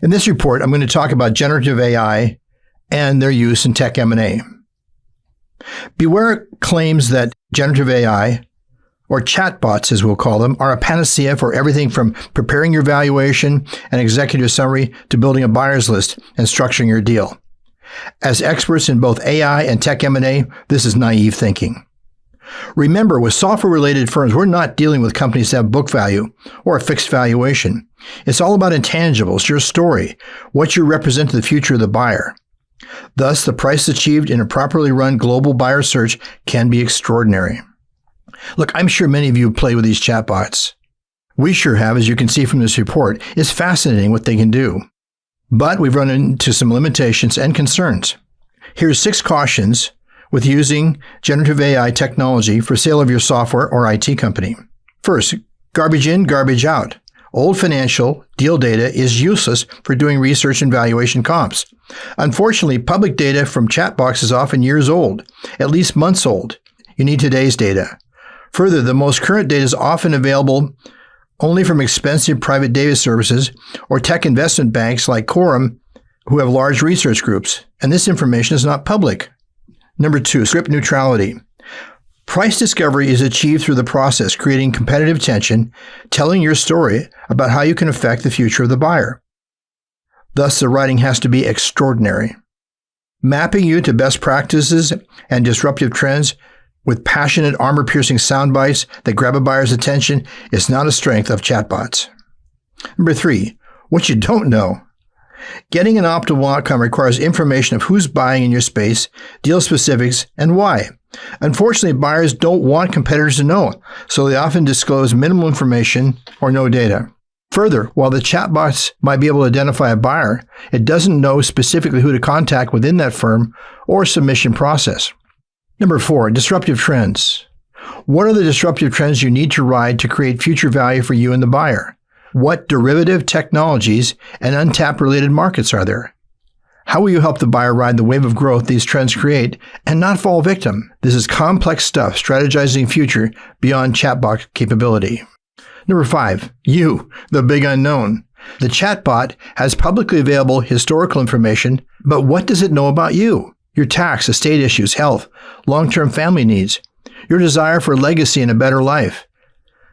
In this report, I'm going to talk about generative AI and their use in tech M&A. Beware claims that generative AI, or chatbots as we'll call them, are a panacea for everything from preparing your valuation and executive summary to building a buyer's list and structuring your deal. As experts in both AI and tech M&A, this is naive thinking. Remember, with software-related firms, we're not dealing with companies that have book value or a fixed valuation. It's all about intangibles, your story, what you represent to the future of the buyer. Thus, the price achieved in a properly run global buyer search can be extraordinary. Look, I'm sure many of you play with these chatbots. We sure have, as you can see from this report. It's fascinating what they can do. But we've run into some limitations and concerns. Here's 6 cautions with using generative AI technology for sale of your software or IT company. First, garbage in, garbage out. Old financial deal data is useless for doing research and valuation comps. Unfortunately, public data from chatbots is often years old, at least months old. You need today's data. Further, the most current data is often available only from expensive private data services or tech investment banks like Corum, who have large research groups, and this information is not public. Number 2, script neutrality. Price discovery is achieved through the process, creating competitive tension, telling your story about how you can affect the future of the buyer. Thus, the writing has to be extraordinary. Mapping you to best practices and disruptive trends with passionate, armor-piercing sound bites that grab a buyer's attention is not a strength of chatbots. Number 3, what you don't know. Getting an optimal outcome requires information of who's buying in your space, deal specifics, and why. Unfortunately, buyers don't want competitors to know, so they often disclose minimal information or no data. Further, while the chatbots might be able to identify a buyer, it doesn't know specifically who to contact within that firm or submission process. Number 4, disruptive trends. What are the disruptive trends you need to ride to create future value for you and the buyer? What derivative technologies and untapped related markets are there? How will you help the buyer ride the wave of growth these trends create and not fall victim? This is complex stuff, strategizing future beyond chatbot capability. Number 5, you, the big unknown. The chatbot has publicly available historical information, but what does it know about you? Your tax, estate issues, health, long-term family needs, your desire for legacy and a better life.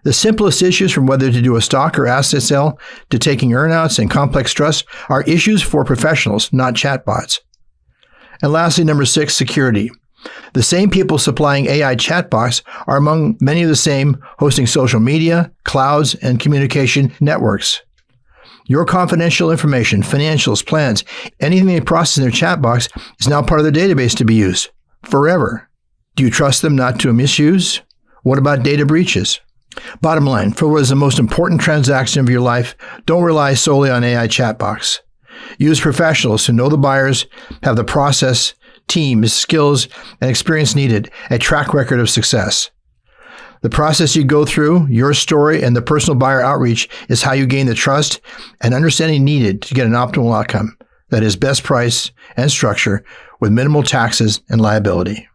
The simplest issues, from whether to do a stock or asset sale to taking earnouts and complex trusts, are issues for professionals, not chatbots. And lastly, number 6, security. The same people supplying AI chatbots are among many of the same hosting social media, clouds, and communication networks. Your confidential information, financials, plans, anything they process in their chatbots is now part of their database to be used forever. Do you trust them not to misuse? What about data breaches? Bottom line, for what is the most important transaction of your life, don't rely solely on AI chatbots. Use professionals who know the buyers, have the process, teams, skills, and experience needed, a track record of success. The process you go through, your story, and the personal buyer outreach is how you gain the trust and understanding needed to get an optimal outcome that is best price and structure with minimal taxes and liability.